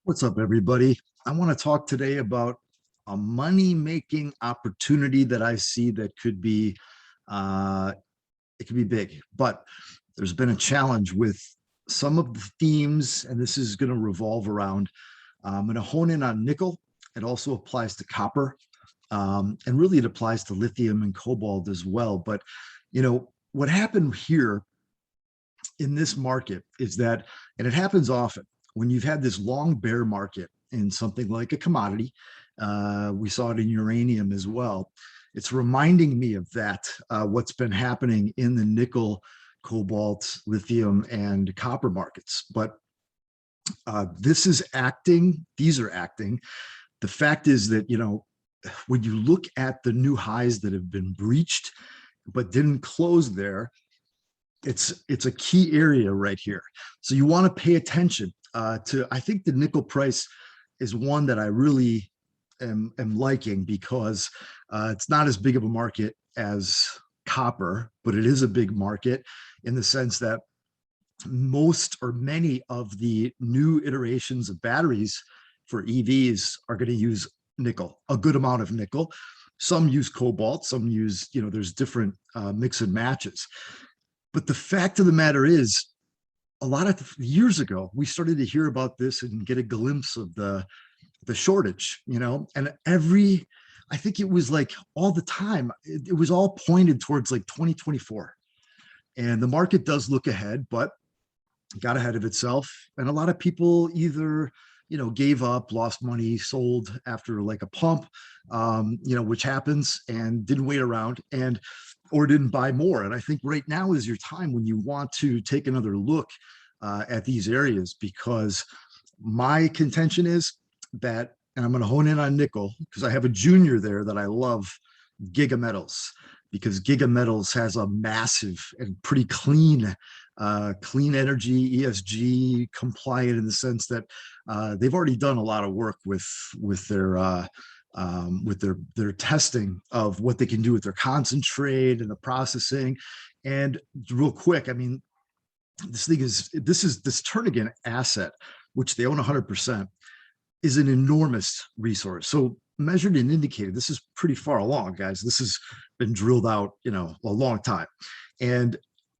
What's up, everybody? I want to talk today about a money-making opportunity that I see that could be uh, it could be big, but there's been a challenge with some of the themes, and this is going to revolve around. I'm going to hone in on nickel. It also applies to copper, and really it applies to lithium and cobalt as well. But what happened here in this market is that, and it happens often when you've had this long bear market in something like a commodity. We saw it in uranium as well. It's reminding me of that, what's been happening in the nickel, cobalt, lithium, and copper markets. But these are acting. The fact is that, when you look at the new highs that have been breached but didn't close there, it's a key area right here. So you want to pay attention to. I think the nickel price is one that I really am liking because it's not as big of a market as copper, but it is a big market in the sense that most or many of the new iterations of batteries for EVs are going to use nickel, a good amount of nickel. Some use cobalt, some use, there's different mix and matches. But the fact of the matter is, a lot of years ago, we started to hear about this and get a glimpse of the shortage, and I think it was like all the time, it was all pointed towards like 2024. And the market does look ahead, but got ahead of itself. And a lot of people either, gave up, lost money, sold after like a pump, which happens, and didn't wait around or didn't buy more. And I think right now is your time when you want to take another look at these areas, because my contention is that, and I'm going to hone in on nickel because I have a junior there that I love, Giga Metals, because Giga Metals has a massive and pretty clean energy, ESG compliant, in the sense that they've already done a lot of work with their testing of what they can do with their concentrate and the processing. And real quick, I mean, this Turnagain asset, which they own 100%, is an enormous resource. So measured and indicated, this is pretty far along, guys. This has been drilled out, a long time. And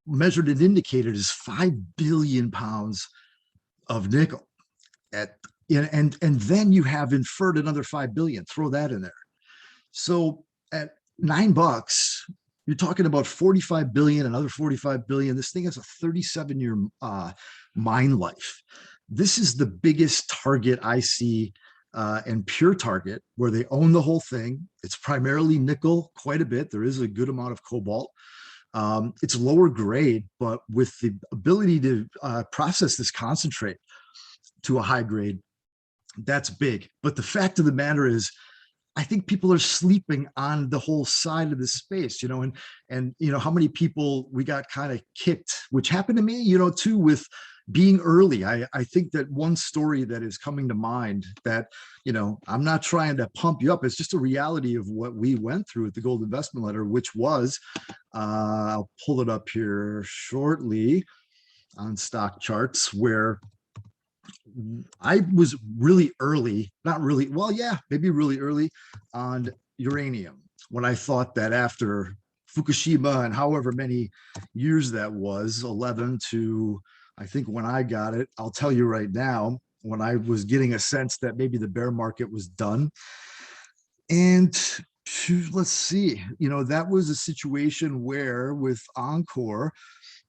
measured and indicated is 5 billion pounds of nickel and then you have inferred another 5 billion. Throw that in there. So at $9, you're talking about 45 billion, another 45 billion. This thing has a 37-year mine life. This is the biggest target I see, and pure target, where they own the whole thing. It's primarily nickel, quite a bit. There is a good amount of cobalt. It's lower grade, but with the ability to process this concentrate to a high grade, that's big. But the fact of the matter is, I think people are sleeping on the whole side of the space, and how many people we got kind of kicked, which happened to me, too, with being early. I think that one story that is coming to mind that, I'm not trying to pump you up. It's just a reality of what we went through at the Gold Investment Letter, which was, I'll pull it up here shortly on stock charts, where I was really early, not really, well, yeah, maybe really early on uranium, when I thought that after Fukushima and however many years that was, 11 to, I think when I got it, I'll tell you right now, when I was getting a sense that maybe the bear market was done. And let's see, that was a situation where with Encore,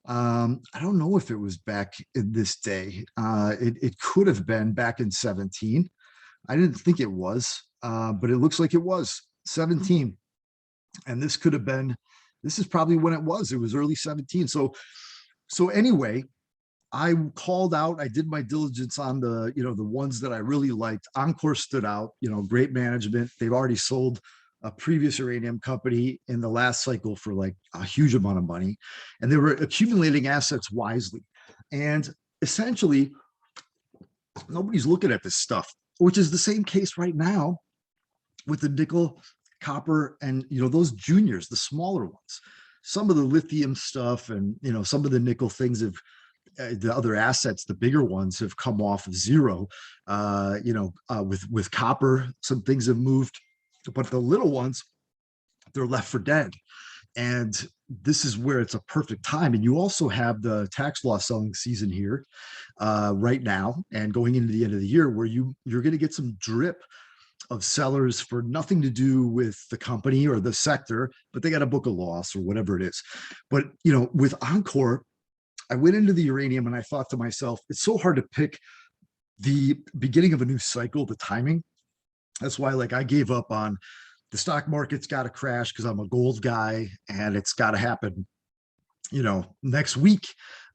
I don't know if it was back in this day. It could have been back in 17. I didn't think it was, but it looks like it was 17. And this could have been, this is probably when it was early 17. So anyway, I called out, I did my diligence on the ones that I really liked. Encore stood out, great management. They've already sold a previous uranium company in the last cycle for like a huge amount of money, and they were accumulating assets wisely. And essentially, nobody's looking at this stuff, which is the same case right now with the nickel, copper, and those juniors, the smaller ones. Some of the lithium stuff and some of the nickel things have the other assets, the bigger ones, have come off of zero. With copper, some things have moved, but the little ones, they're left for dead. And this is where it's a perfect time. And you also have the tax law selling season here right now and going into the end of the year, where you're going to get some drip of sellers for nothing to do with the company or the sector, but they got a book of loss or whatever it is. But with Encore, I went into the uranium and I thought to myself, it's so hard to pick the beginning of a new cycle, the timing. That's why, like, I gave up on the stock market's got to crash because I'm a gold guy and it's got to happen, next week.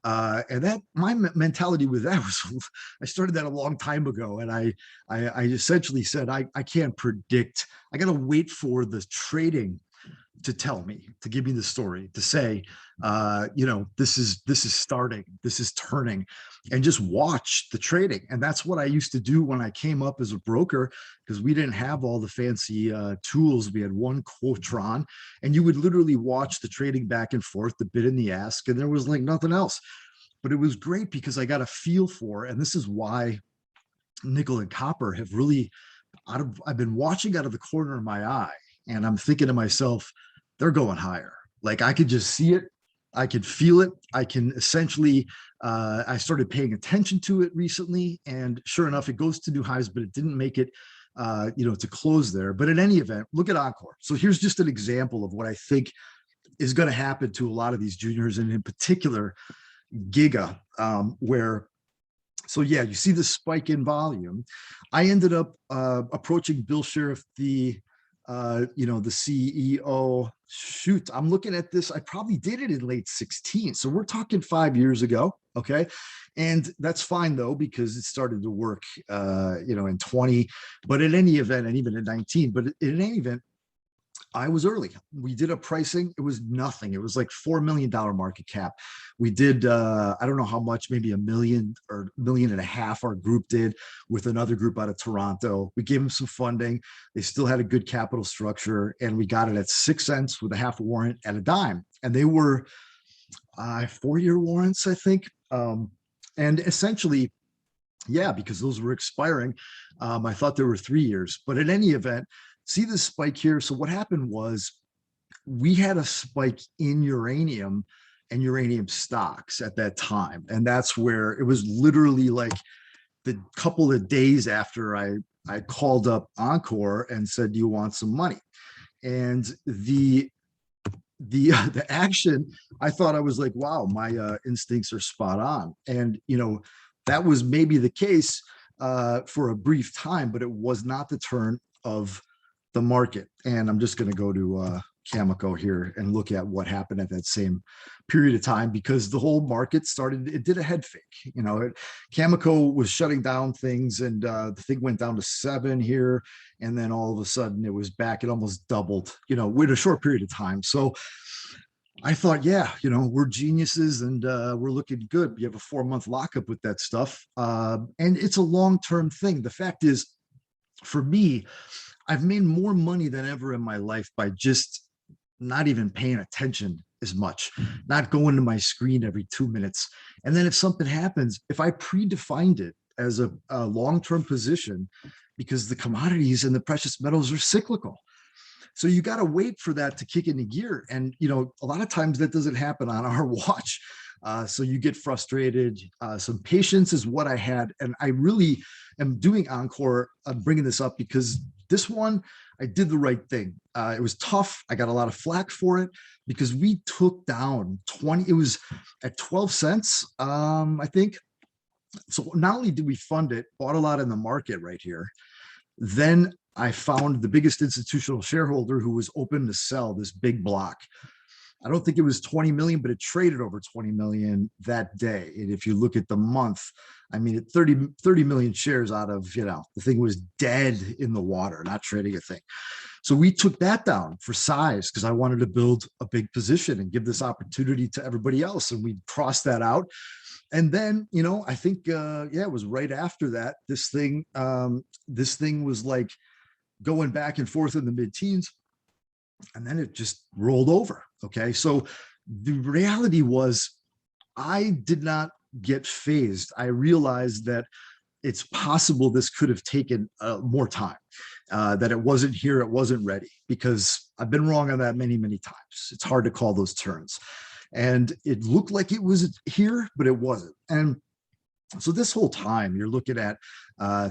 And that my mentality with that was, I started that a long time ago, and I essentially said I can't predict. I got to wait for the trading to tell me, to give me the story, to say, this is starting, this is turning, and just watch the trading. And that's what I used to do when I came up as a broker, because we didn't have all the fancy tools. We had one Quotron, and you would literally watch the trading back and forth, the bid and the ask, and there was like nothing else. But it was great because I got a feel for, and this is why nickel and copper have really, I've been watching out of the corner of my eye, and I'm thinking to myself, they're going higher. Like, I could just see it. I could feel it. I can essentially, I started paying attention to it recently, and sure enough, it goes to new highs, but it didn't make it, to close there. But in any event, look at Encore. So here's just an example of what I think is going to happen to a lot of these juniors, and in particular, Giga, so yeah, you see the spike in volume. I ended up approaching Bill Sheriff, the CEO. Shoot, I'm looking at this. I probably did it in late 16. So we're talking 5 years ago. Okay. And that's fine though, because it started to work, in 20, but in any event, and even in 19, but in any event, I was early. We did a pricing. It was nothing. It was like $4 million market cap. We did, I don't know how much, maybe $1 million or $1.5 million our group did with another group out of Toronto. We gave them some funding. They still had a good capital structure, and we got it at 6 cents with a half a warrant at a dime. And they were 4-year warrants, I think. And essentially, yeah, because those were expiring. I thought there were 3 years, but in any event, see this spike here. So what happened was, we had a spike in uranium and uranium stocks at that time. And that's where it was literally like the couple of days after I called up Encore and said, do you want some money? And the action, I thought, I was like, wow, my instincts are spot on. And, that was maybe the case for a brief time, but it was not the turn of the market. And I'm just going to go to Cameco here and look at what happened at that same period of time, because the whole market started, it did a head fake. Cameco was shutting down things, and the thing went down to 7 here, and then all of a sudden it was back. It almost doubled, with a short period of time. So I thought, yeah, we're geniuses, and we're looking good. You have a 4-month lockup with that stuff, and it's a long-term thing. The fact is, for me, I've made more money than ever in my life by just not even paying attention as much, not going to my screen every 2 minutes. And then if something happens, if I predefined it as a long-term position, because the commodities and the precious metals are cyclical. So you got to wait for that to kick into gear. And, a lot of times that doesn't happen on our watch. So you get frustrated. Some patience is what I had. And I really am doing Encore. I'm bringing this up because this one, I did the right thing. It was tough. I got a lot of flack for it because we took down 20. It was at 12 cents, I think. So not only did we fund it, bought a lot in the market right here, then I found the biggest institutional shareholder who was open to sell this big block. I don't think it was 20 million, but it traded over 20 million that day. And if you look at the month, I mean, 30 million shares out of, the thing was dead in the water, not trading a thing. So we took that down for size because I wanted to build a big position and give this opportunity to everybody else. And we crossed that out. And then, I think, it was right after that, this thing was like going back and forth in the mid-teens. And then it just rolled over. Okay. So the reality was, I did not get phased, I realized that it's possible this could have taken more time, that it wasn't here, it wasn't ready, because I've been wrong on that many, many times. It's hard to call those turns. And it looked like it was here, but it wasn't. And so this whole time you're looking at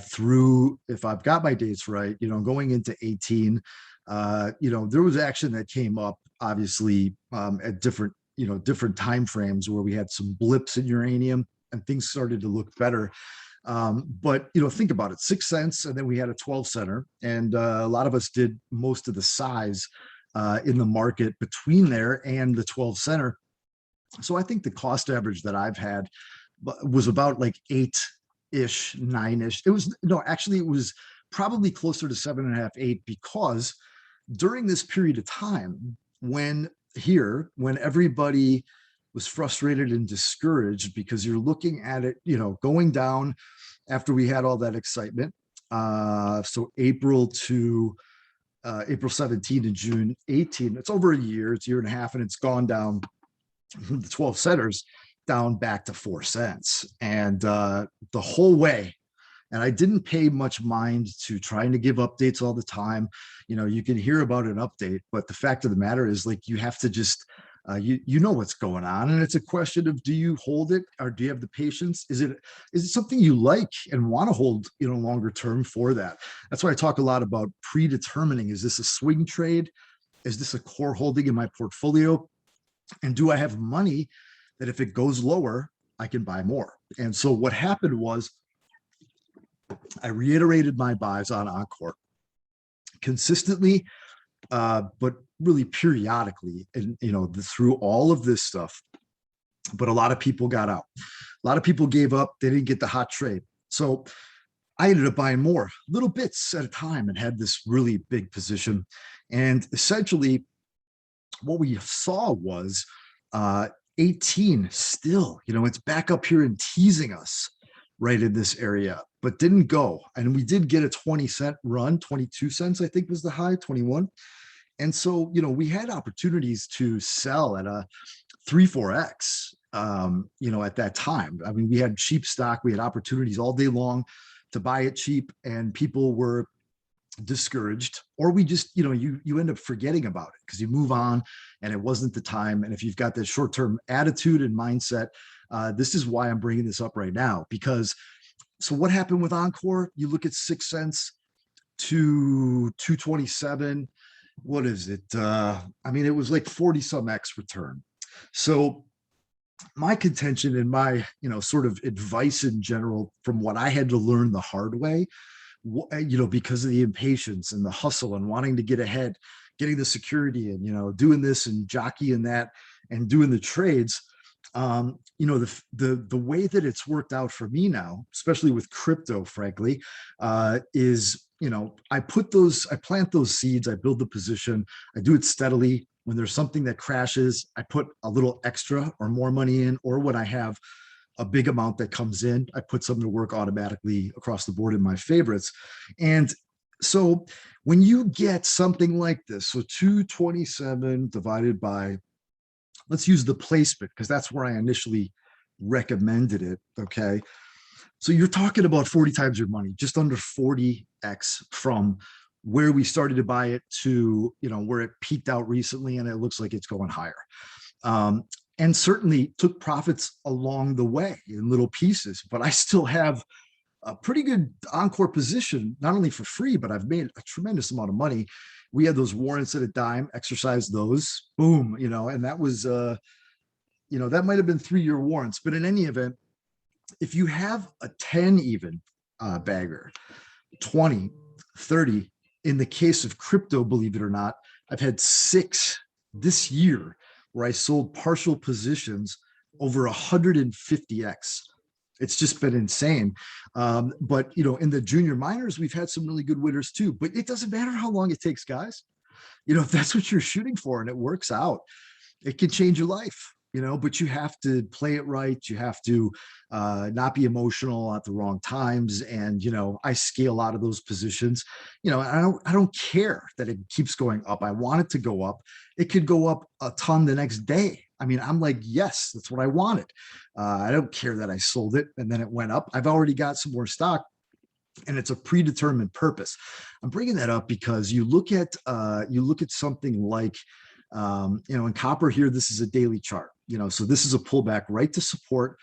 through, if I've got my dates right, going into 18, there was action that came up, obviously, at different, different time frames where we had some blips in uranium and things started to look better. But think about it, 6 cents, and then we had a 12 center, and a lot of us did most of the size in the market between there and the 12 center. So I think the cost average that I've had was about like 8-ish, 9-ish. It was, no, actually it was probably closer to 7.5, 8, because during this period of time when everybody was frustrated and discouraged, because you're looking at it, going down after we had all that excitement. So April 17 to June 18, it's over a year, it's a year and a half, and it's gone down from the 12 centers down back to 4 cents. And the whole way, and I didn't pay much mind to trying to give updates all the time. You can hear about an update, but the fact of the matter is, like, you have to just, you know what's going on. And it's a question of, do you hold it, or do you have the patience? Is it something you like and want to hold, longer term for that? That's why I talk a lot about predetermining. Is this a swing trade? Is this a core holding in my portfolio? And do I have money that if it goes lower, I can buy more? And so what happened was, I reiterated my buys on Encore consistently, but really periodically, and through all of this stuff. But a lot of people got out. A lot of people gave up. They didn't get the hot trade. So I ended up buying more little bits at a time and had this really big position. And essentially what we saw was 18 still, it's back up here and teasing us right in this area, but didn't go. And we did get a 20-cent run, 22 cents, I think was the high, 21. And so, we had opportunities to sell at a 3-4x, at that time. I mean, we had cheap stock, we had opportunities all day long to buy it cheap, and people were discouraged, or we just, you end up forgetting about it because you move on and it wasn't the time. And if you've got that short-term attitude and mindset, this is why I'm bringing this up right now, because so what happened with Encore? You look at 6 cents to 227. What is it? I mean, it was like 40 some X return. So my contention and my, sort of advice in general, from what I had to learn the hard way, because of the impatience and the hustle and wanting to get ahead, getting the security and, doing this and jockeying that and doing the trades. The way that it's worked out for me now, especially with crypto, frankly, is, I plant those seeds, I build the position, I do it steadily. When there's something that crashes, I put a little extra or more money in, or when I have a big amount that comes in, I put something to work automatically across the board in my favorites. And so when you get something like this, so 227 divided by, let's use the placement, because that's where I initially recommended it. Okay. So you're talking about 40 times your money, just under 40x from where we started to buy it to, where it peaked out recently, and it looks like it's going higher. And certainly took profits along the way in little pieces, but I still have a pretty good Encore position, not only for free, but I've made a tremendous amount of money. We had those warrants at a dime, exercised those, boom, and that was, that might have been 3-year warrants, but in any event, if you have a 10 even bagger, 20, 30, in the case of crypto, believe it or not, I've had 6 this year where I sold partial positions over 150x. It's just been insane. But, in the junior minors, we've had some really good winners too, but it doesn't matter how long it takes, guys. If that's what you're shooting for and it works out, it can change your life, but you have to play it right. You have to not be emotional at the wrong times. And, I scale out of those positions, I don't care that it keeps going up. I want it to go up. It could go up a ton the next day. I mean, I'm like, yes, that's what I wanted. I don't care that I sold it and then it went up. I've already got some more stock, and it's a predetermined purpose. I'm bringing that up because you look at something like in copper here. This is a daily chart. So this is a pullback right to support.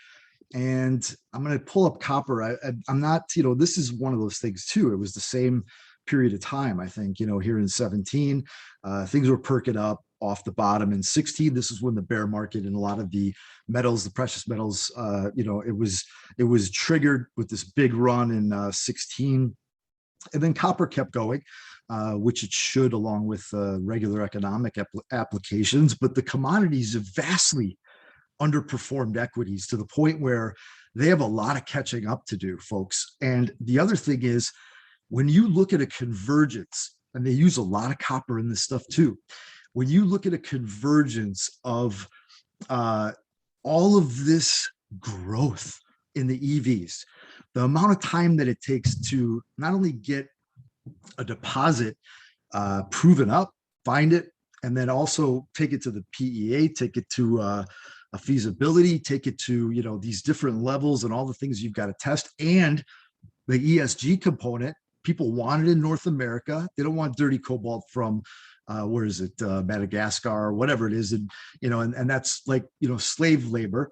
And I'm going to pull up copper. I'm not, this is one of those things too. It was the same period of time, I think, here in 17, things were perking up off the bottom. In 16, this is when the bear market and a lot of the metals, the precious metals, it was triggered with this big run in 16. And then copper kept going, which it should, along with regular economic applications. But the commodities have vastly underperformed equities to the point where they have a lot of catching up to do, folks. And the other thing is, when you look at a convergence, and they use a lot of copper in this stuff too, when you look at a convergence of all of this growth in the EVs, the amount of time that it takes to not only get a deposit proven up, find it, and then also take it to the PEA, take it to a feasibility, take it to these different levels and all the things you've got to test, and the ESG component. People want it in North America. They don't want dirty cobalt from where is it, Madagascar or whatever it is, and that's like slave labor.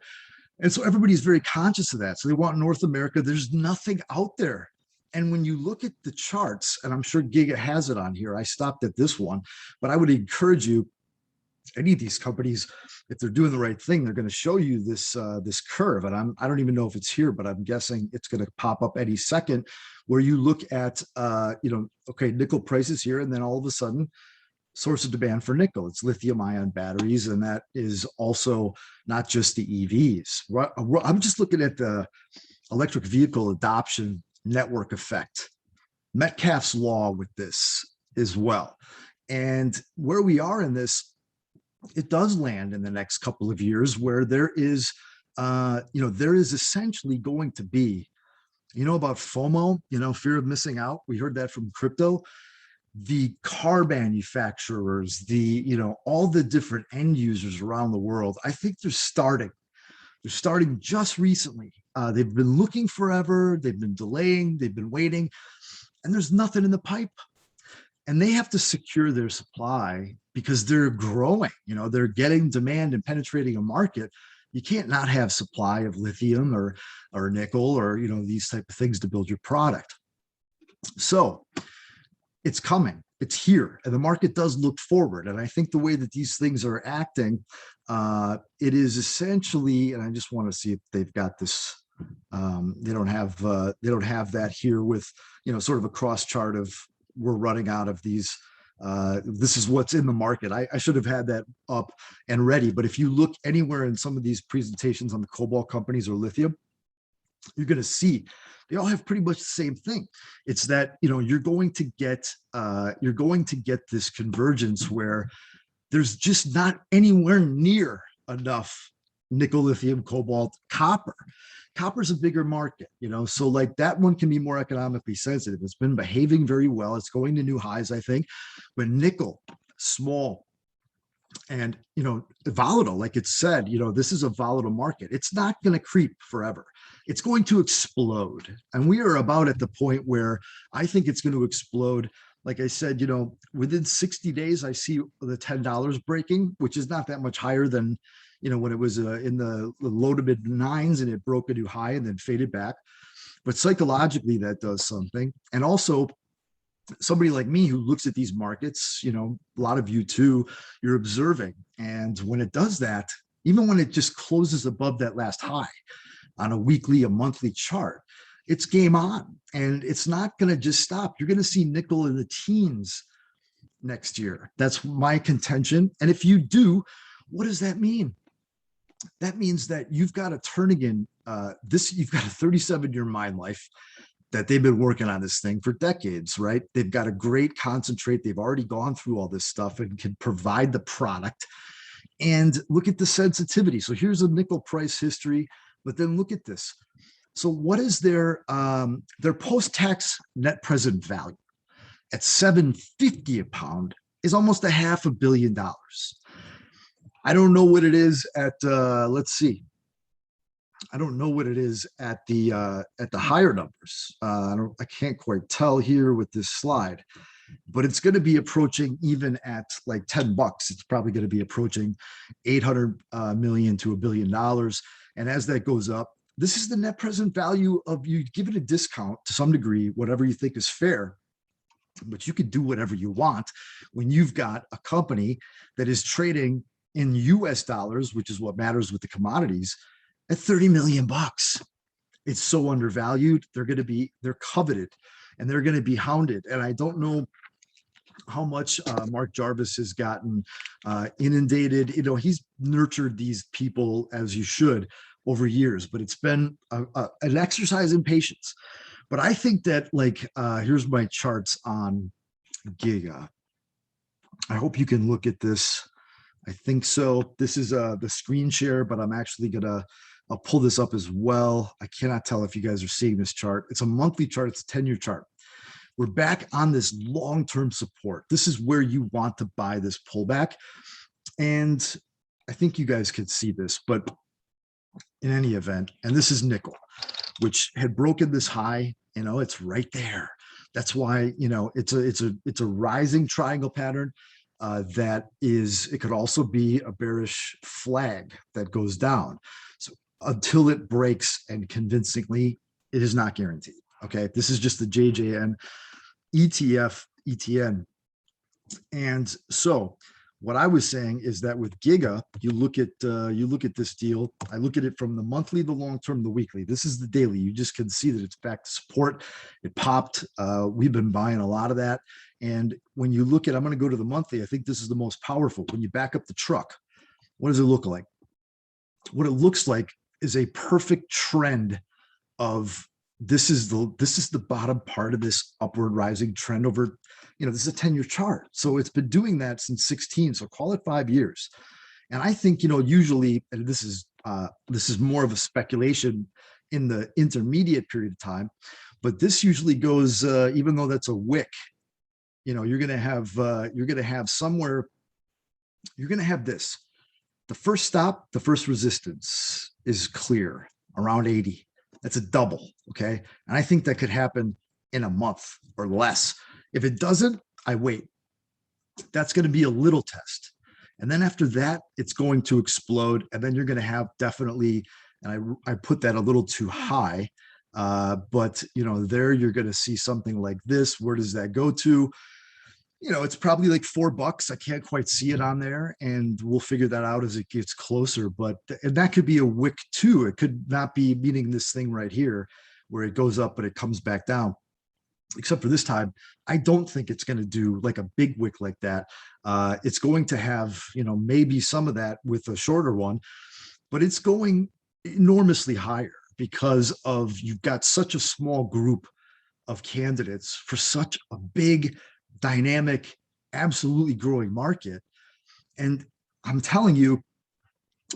And so everybody's very conscious of that. So they want North America. There's nothing out there. And when you look at the charts, and I'm sure Giga has it on here, I stopped at this one, but I would encourage you, any of these companies, if they're doing the right thing, they're going to show you this this curve. And I don't even know if it's here, but I'm guessing it's going to pop up any second, where you look at okay, nickel prices here, and then all of a sudden, source of demand for nickel, it's lithium ion batteries, and that is also not just the EVs. I'm just looking at the electric vehicle adoption network effect, Metcalfe's law with this as well. And where we are in this, it does land in the next couple of years where there is essentially going to be, about FOMO, fear of missing out. We heard that from crypto. The car manufacturers, all the different end users around the world, I think they're starting just recently. They've been looking forever. They've been delaying. They've been waiting, and there's nothing in the pipe. And they have to secure their supply because they're growing. They're getting demand and penetrating a market. You can't not have supply of lithium or nickel or these type of things to build your product. So it's coming. It's here, and the market does look forward. And I think the way that these things are acting, it is essentially. And I just want to see if they've got this. They don't have that here with sort of a cross chart of, we're running out of these. This is what's in the market. I should have had that up and ready. But if you look anywhere in some of these presentations on the cobalt companies or lithium, you're going to see they all have pretty much the same thing. It's that you're going to get this convergence where there's just not anywhere near enough nickel, lithium, cobalt, copper. Copper's a bigger market, so like that one can be more economically sensitive. It's been behaving very well. It's going to new highs, I think. But nickel, small and volatile, like it said, this is a volatile market. It's not going to creep forever. It's going to explode. And we are about at the point where I think it's going to explode. Like I said, within 60 days, I see the $10 breaking, which is not that much higher than when it was in the low to mid nines, and it broke a new high and then faded back. But psychologically, that does something. And also, somebody like me who looks at these markets, a lot of you too, you're observing. And when it does that, even when it just closes above that last high on a weekly, a monthly chart, it's game on. And it's not going to just stop. You're going to see nickel in the teens next year. That's my contention. And if you do, what does that mean? That means that you've got a Turnigan, you've got a 37-year mine life that they've been working on this thing for decades, right? They've got a great concentrate. They've already gone through all this stuff and can provide the product. And look at the sensitivity. So here's a nickel price history, but then look at this. So what is their post-tax net present value at $7.50 a pound is almost $500 million. I don't know what it is at let's see. I don't know what it is at the higher numbers. I can't quite tell here with this slide, but it's going to be approaching even at like $10. It's probably going to be approaching 800 million to $1 billion. And as that goes up, this is the net present value of, you give it a discount to some degree, whatever you think is fair, but you can do whatever you want when you've got a company that is trading in US dollars, which is what matters with the commodities, at 30 million bucks. It's so undervalued. They're coveted and they're going to be hounded. And I don't know how much Mark Jarvis has gotten inundated. You know, he's nurtured these people as you should over years, but it's been an exercise in patience. But I think that, like, here's my charts on Giga. I hope you can look at this. I think so. This is the screen share, but I'm actually I'll pull this up as well. I cannot tell if you guys are seeing this chart. It's a monthly chart. It's a 10-year chart. We're back on this long-term support. This is where you want to buy this pullback. And I think you guys could see this, but in any event, and this is nickel, which had broken this high, you know, it's right there. That's why, you know, it's a rising triangle pattern. It could also be a bearish flag that goes down. So until it breaks, and convincingly, it is not guaranteed. Okay, this is just the JJN ETF ETN. And so what I was saying is that with Giga, you look at this deal. I look at it from the monthly, the long term, the weekly. This is the daily. You just can see that it's back to support. It popped. We've been buying a lot of that. And when you look at, I'm going to go to the monthly. I think this is the most powerful. When you back up the truck, what does it look like? What it looks like is a perfect trend of, this is the bottom part of this upward rising trend over, you know, this is a 10-year chart. So it's been doing that since 16. So call it 5 years. And I think, you know, usually, and this is more of a speculation in the intermediate period of time, but this usually goes, even though that's a wick, you know, you're going to have somewhere, you're going to have this. The first stop, the first resistance is clear around 80. That's a double, okay? And I think that could happen in a month or less. If it doesn't, I wait. That's going to be a little test. And then after that, it's going to explode. And then you're going to have definitely, and I put that a little too high, but, you know, there you're going to see something like this. Where does that go to? You know, it's probably like $4. I can't quite see it on there, and we'll figure that out as it gets closer. But and that could be a wick too. It could not be, meaning this thing right here where it goes up but it comes back down. Except for this time, I don't think it's going to do like a big wick like that. It's going to have, you know, maybe some of that with a shorter one, but it's going enormously higher because of, you've got such a small group of candidates for such a big, dynamic, absolutely growing market. And I'm telling you,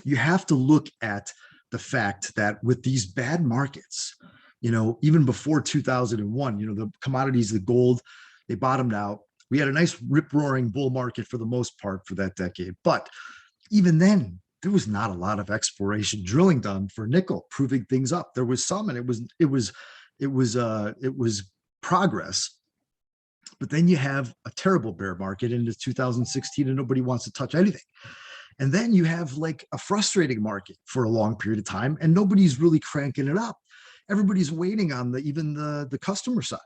you have to look at the fact that with these bad markets, you know, even before 2001, you know, the commodities, the gold, they bottomed out. We had a nice rip-roaring bull market for the most part for that decade. But even then, there was not a lot of exploration drilling done for nickel, proving things up. There was some, and it was progress. But then you have a terrible bear market into 2016 and nobody wants to touch anything. And then you have like a frustrating market for a long period of time and nobody's really cranking it up. Everybody's waiting on even the customer side.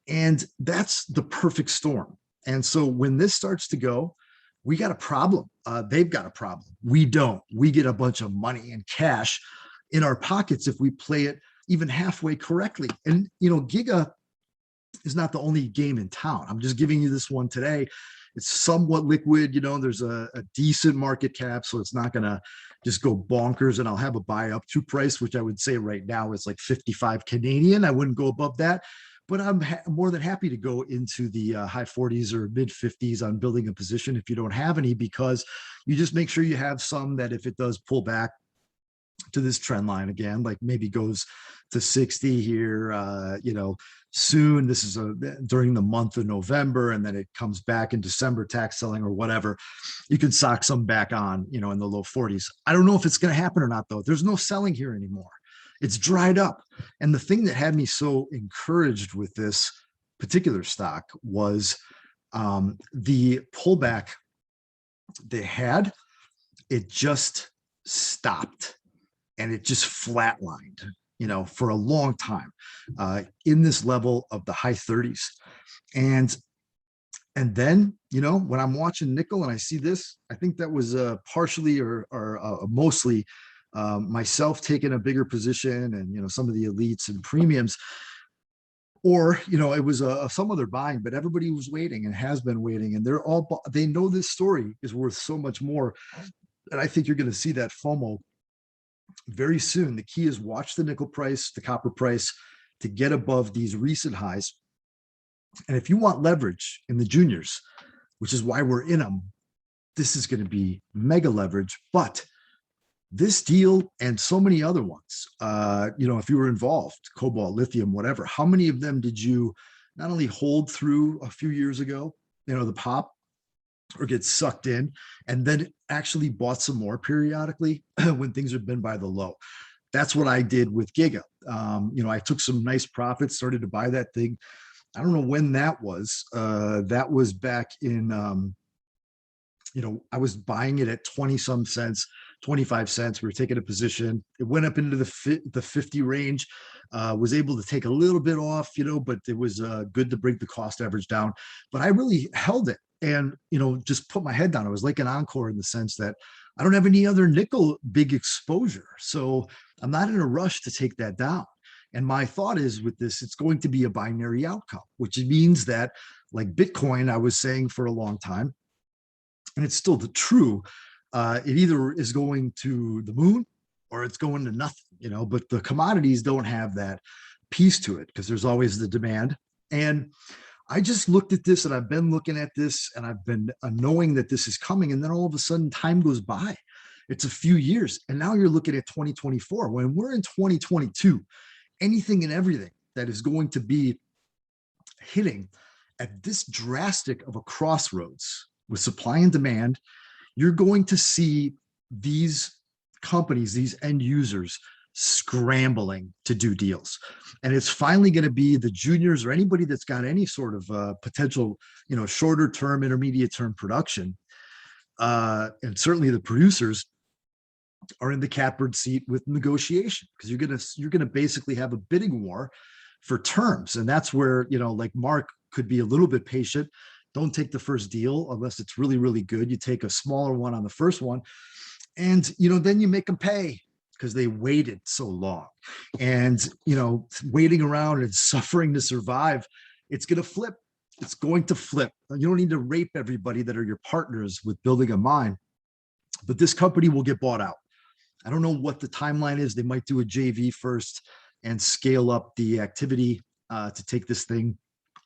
And that's the perfect storm. And so when this starts to go, we got a problem. They've got a problem. We don't. We get a bunch of money and cash in our pockets if we play it even halfway correctly. And, you know, Giga is not the only game in town. I'm just giving you this one today. It's somewhat liquid, you know, there's a decent market cap, so it's not going to just go bonkers. And I'll have a buy up to price, which I would say right now is like 55 Canadian. I wouldn't go above that, but I'm more than happy to go into the high 40s or mid 50s on building a position if you don't have any, because you just make sure you have some that if it does pull back to this trend line again, like maybe goes to 60 here, you know, soon. This is during the month of November, and then it comes back in December, tax selling or whatever. You can sock some back on, in the low 40s. I don't know if it's going to happen or not, though. There's no selling here anymore. It's dried up. And the thing that had me so encouraged with this particular stock was the pullback they had. It just stopped and it just flatlined, for a long time in this level of the high 30s. And then, when I'm watching nickel and I see this, I think that was partially or mostly myself taking a bigger position, and some of the elites and premiums, or it was some other buying, but everybody was waiting and has been waiting, and they know this story is worth so much more. And I think you're going to see that FOMO very soon. The key is watch the nickel price, the copper price, to get above these recent highs. And if you want leverage in the juniors, which is why we're in them, this is going to be mega leverage. But this deal and so many other ones, if you were involved, cobalt, lithium, whatever, how many of them did you not only hold through a few years ago, the pop, or get sucked in, and then actually bought some more periodically when things have been by the low? That's what I did with Giga. I took some nice profits, started to buy that thing. I don't know when that was. That was back in, I was buying it at 20 some cents, 25 cents. We were taking a position. It went up into the 50 range, was able to take a little bit off, but it was good to bring the cost average down. But I really held it and, just put my head down. I was like an Encore in the sense that I don't have any other nickel big exposure. So I'm not in a rush to take that down. And my thought is with this, it's going to be a binary outcome, which means that, like Bitcoin, I was saying for a long time, and it's still the true, it either is going to the moon or it's going to nothing, but the commodities don't have that piece to it because there's always the demand. And I just looked at this, and I've been looking at this, and I've been knowing that this is coming. And then all of a sudden time goes by. It's a few years. And now you're looking at 2024. When we're in 2022, anything and everything that is going to be hitting at this drastic of a crossroads with supply and demand, you're going to see these companies, these end users, scrambling to do deals. And it's finally going to be the juniors or anybody that's got any sort of potential, shorter term, intermediate term production. And certainly the producers are in the catbird seat with negotiation, because you're gonna basically have a bidding war for terms. And that's where, like Mark could be a little bit patient. Don't take the first deal unless it's really, really good. You take a smaller one on the first one, and then you make them pay because they waited so long. And waiting around and suffering to survive, it's going to flip. It's going to flip. You don't need to rape everybody that are your partners with building a mine, but this company will get bought out. I don't know what the timeline is. They might do a JV first and scale up the activity to take this thing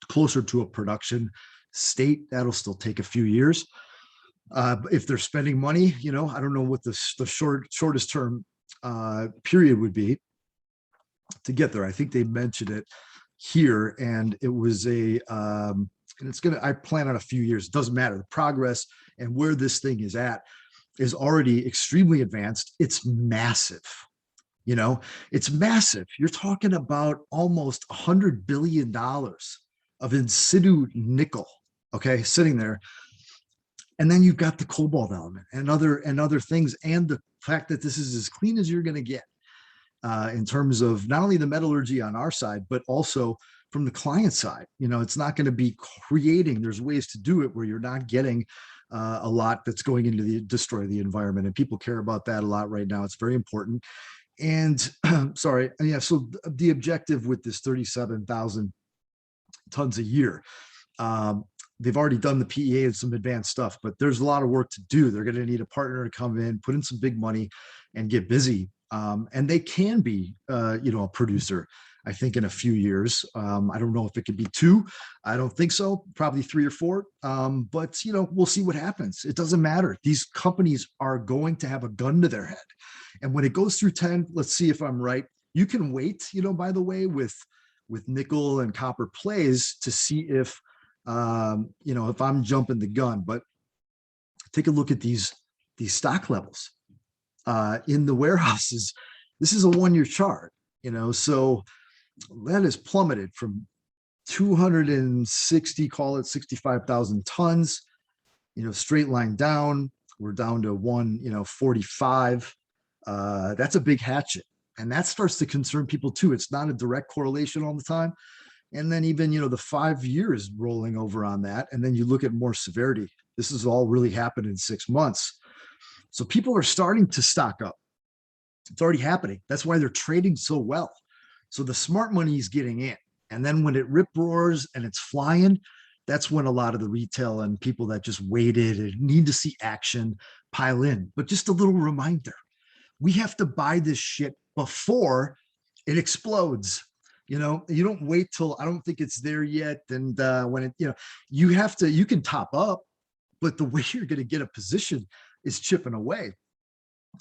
closer to a production state. That'll still take a few years. If they're spending money, I don't know what the shortest term period would be to get there. I think they mentioned it here, and it was and I plan on a few years. It doesn't matter. The progress and where this thing is at is already extremely advanced. It's massive. It's massive. You're talking about almost $100 billion of in situ nickel, okay, sitting there. And then you've got the cobalt element and other things, and the fact that this is as clean as you're going to get in terms of not only the metallurgy on our side, but also from the client side. It's not going to be creating. There's ways to do it where you're not getting a lot that's going into destroy the environment, and people care about that a lot right now. It's very important. And sorry, yeah. So the objective with this 37,000 tons a year. They've already done the PEA and some advanced stuff, but there's a lot of work to do. They're going to need a partner to come in, put in some big money, and get busy. And they can be, a producer, I think, in a few years. I don't know if it could be 2. I don't think so. Probably 3 or 4. But we'll see what happens. It doesn't matter. These companies are going to have a gun to their head. And when it goes through 10, let's see if I'm right. You can wait, by the way, with with nickel and copper plays to see if, if I'm jumping the gun. But take a look at these stock levels in the warehouses. This is a 1-year chart, so that has plummeted from 260, call it 65,000 tons, straight line down. We're down to 145. That's a big hatchet. And that starts to concern people too. It's not a direct correlation all the time. And then even, the 5 years rolling over on that. And then you look at more severity. This has all really happened in 6 months. So people are starting to stock up. It's already happening. That's why they're trading so well. So the smart money is getting in. And then when it rip roars and it's flying, that's when a lot of the retail and people that just waited and need to see action pile in. But just a little reminder, we have to buy this shit before it explodes. You don't wait till, I don't think it's there yet. And when it, you can top up, but the way you're going to get a position is chipping away.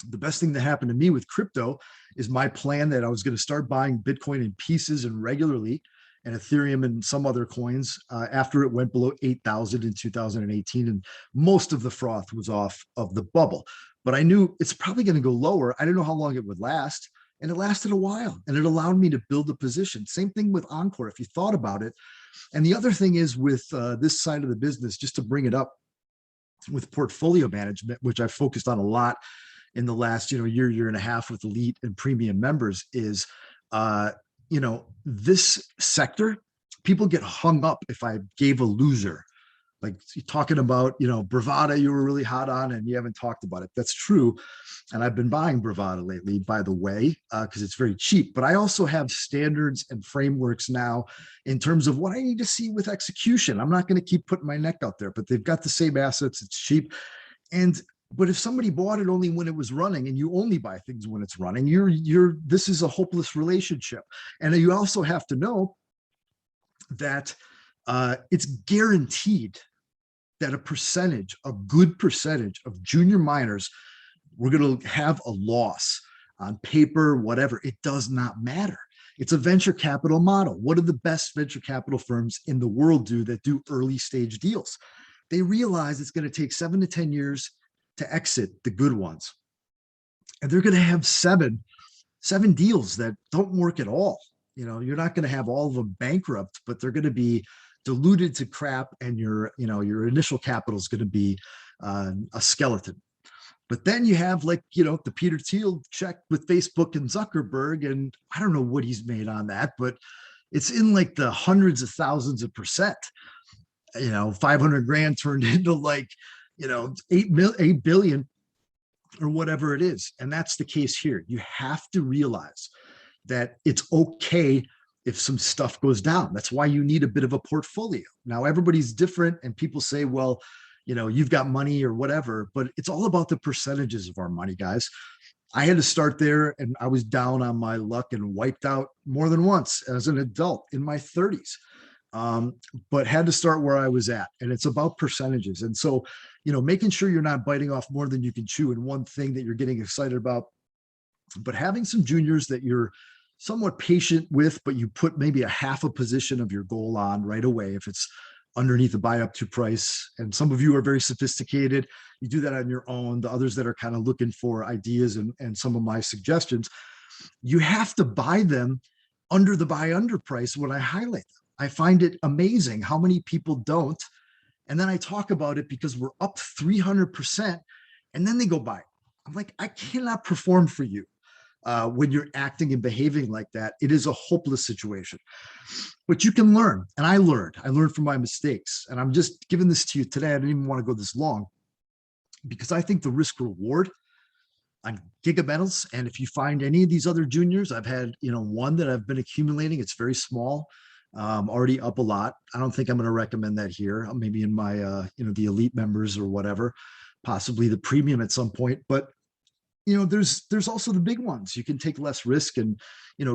The best thing that happened to me with crypto is my plan that I was going to start buying Bitcoin in pieces and regularly, and Ethereum and some other coins after it went below 8,000 in 2018. And most of the froth was off of the bubble. But I knew it's probably going to go lower. I didn't know how long it would last. And it lasted a while. And it allowed me to build a position. Same thing with Encore, if you thought about it. And the other thing is with this side of the business, just to bring it up with portfolio management, which I've focused on a lot in the last year and a half with elite and premium members, is this sector, people get hung up if I gave a loser. Like talking about, Bravada, you were really hot on and you haven't talked about it. That's true. And I've been buying Bravada lately, by the way, because it's very cheap. But I also have standards and frameworks now in terms of what I need to see with execution. I'm not going to keep putting my neck out there, but they've got the same assets. It's cheap. But if somebody bought it only when it was running, and you only buy things when it's running, this is a hopeless relationship. And you also have to know that it's guaranteed that a good percentage of junior miners, we're going to have a loss on paper, whatever. It does not matter. It's a venture capital model. What do the best venture capital firms in the world do that do early stage deals? They realize it's going to take 7 to 10 years to exit the good ones. And they're going to have seven deals that don't work at all. You're not going to have all of them bankrupt, but they're going to be diluted to crap, and your initial capital is going to be a skeleton. But then you have the Peter Thiel check with Facebook and Zuckerberg, and I don't know what he's made on that, but it's in the hundreds of thousands of percent. 500 grand turned into 8 billion or whatever it is. And that's the case here. You have to realize that it's okay if some stuff goes down. That's why you need a bit of a portfolio. Now, everybody's different, and people say, well, you've got money or whatever, but it's all about the percentages of our money, guys. I had to start there, and I was down on my luck and wiped out more than once as an adult in my 30s. But had to start where I was at, and it's about percentages. And so, making sure you're not biting off more than you can chew in one thing that you're getting excited about, but having some juniors that you're somewhat patient with, but you put maybe a half a position of your goal on right away if it's underneath the buy up to price. And some of you are very sophisticated. You do that on your own. The others that are kind of looking for ideas and some of my suggestions, you have to buy them under the buy under price when I highlight them. I find it amazing how many people don't. And then I talk about it because we're up 300%, and then they go buy. I'm like, I cannot perform for you. When you're acting and behaving like that, it is a hopeless situation. But you can learn. And I learned from my mistakes. And I'm just giving this to you today. I didn't even want to go this long because I think the risk reward on Giga Metals, and if you find any of these other juniors, I've had, one that I've been accumulating. It's very small, already up a lot. I don't think I'm going to recommend that here. Maybe in my, the elite members or whatever, possibly the premium at some point. But there's also the big ones. You can take less risk and,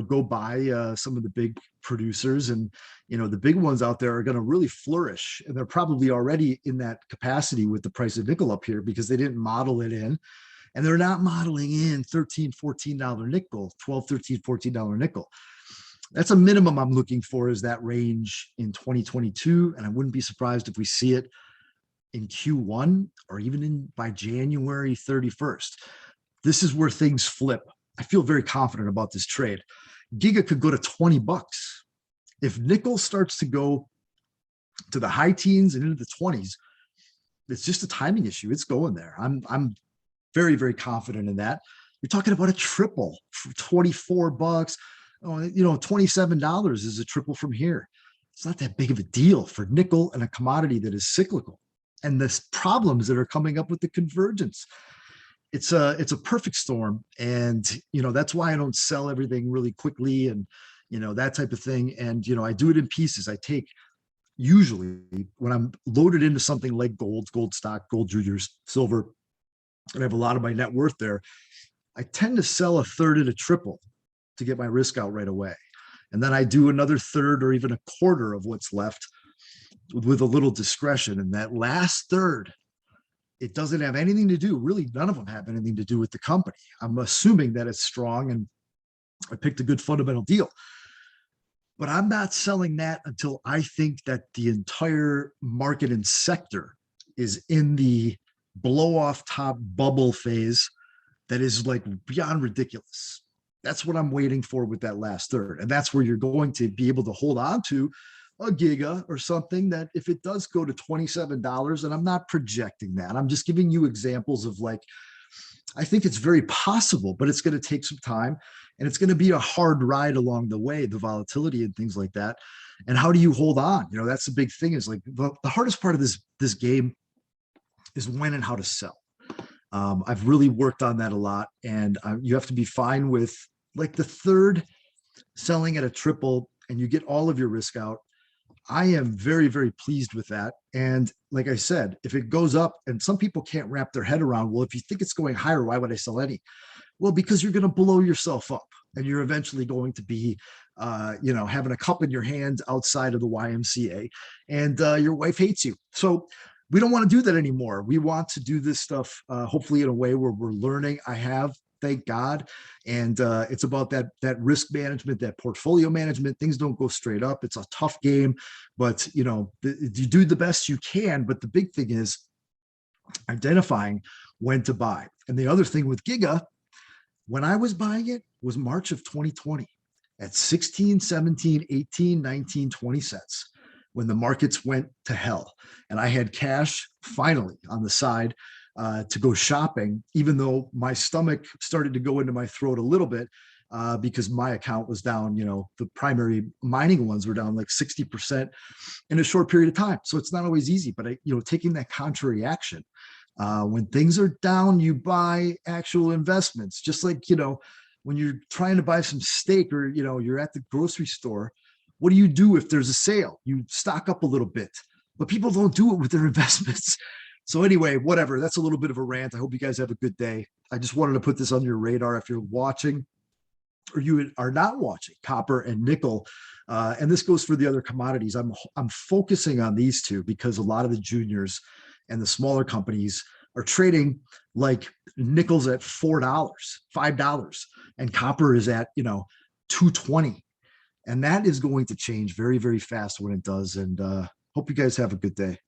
go buy some of the big producers, and, the big ones out there are going to really flourish. And they're probably already in that capacity with the price of nickel up here because they didn't model it in, and they're not modeling in $13, $14 nickel, $12, $13, $14 nickel. That's a minimum I'm looking for, is that range in 2022. And I wouldn't be surprised if we see it in Q1 or even in by January 31st. This is where things flip. I feel very confident about this trade. Giga could go to 20 bucks. If nickel starts to go to the high teens and into the 20s, it's just a timing issue. It's going there. I'm very, very confident in that. You're talking about a triple for 24 bucks. Oh, you know, $27 is a triple from here. It's not that big of a deal for nickel and a commodity that is cyclical. And the problems that are coming up with the convergence. It's a perfect storm. And you know, that's why I don't sell everything really quickly and you know, that type of thing. And you know, I do it in pieces. I take usually when I'm loaded into something like gold stock, gold juniors, silver, and I have a lot of my net worth there, I tend to sell a third at a triple to get my risk out right away. And then I do another third or even a quarter of what's left with a little discretion. And that last third, it doesn't have anything to do, really, none of them have anything to do with the company. I'm assuming that it's strong and I picked a good fundamental deal. But I'm not selling that until I think that the entire market and sector is in the blow off top bubble phase that is like beyond ridiculous. That's what I'm waiting for with that last third. And that's where you're going to be able to hold on to a Giga or something that if it does go to $27, and I'm not projecting that, I'm just giving you examples of like, I think it's very possible, but it's going to take some time and it's going to be a hard ride along the way, the volatility and things like that. And how do you hold on? You know, that's the big thing, is like the hardest part of this game is when and how to sell. I've really worked on that a lot, and you have to be fine with like the third selling at a triple and you get all of your risk out. I am very, very pleased with that. And like I said, if it goes up, and some people can't wrap their head around, well, if you think it's going higher, why would I sell any? Well, because you're going to blow yourself up and you're eventually going to be, you know, having a cup in your hand outside of the YMCA, and your wife hates you. So we don't want to do that anymore. We want to do this stuff, hopefully in a way where we're learning. I have, thank God. And it's about that risk management, that portfolio management. Things don't go straight up. It's a tough game, but you know, you do the best you can. But the big thing is identifying when to buy. And the other thing with Giga, when I was buying it, was March of 2020 at 16, 17, 18, 19, 20 cents, when the markets went to hell. And I had cash finally on the side to go shopping, even though my stomach started to go into my throat a little bit, because my account was down. You know, the primary mining ones were down like 60% in a short period of time. So it's not always easy, but you know, taking that contrary action. When things are down, you buy actual investments, just like, you know, when you're trying to buy some steak, or, you know, you're at the grocery store, what do you do if there's a sale? You stock up a little bit, but people don't do it with their investments. So anyway, whatever, that's a little bit of a rant. I hope you guys have a good day. I just wanted to put this on your radar if you're watching or you are not watching copper and nickel. And this goes for the other commodities. I'm focusing on these two because a lot of the juniors and the smaller companies are trading like nickel's at $4, $5, and copper is at, you know, 220. And that is going to change very, very fast when it does. And hope you guys have a good day.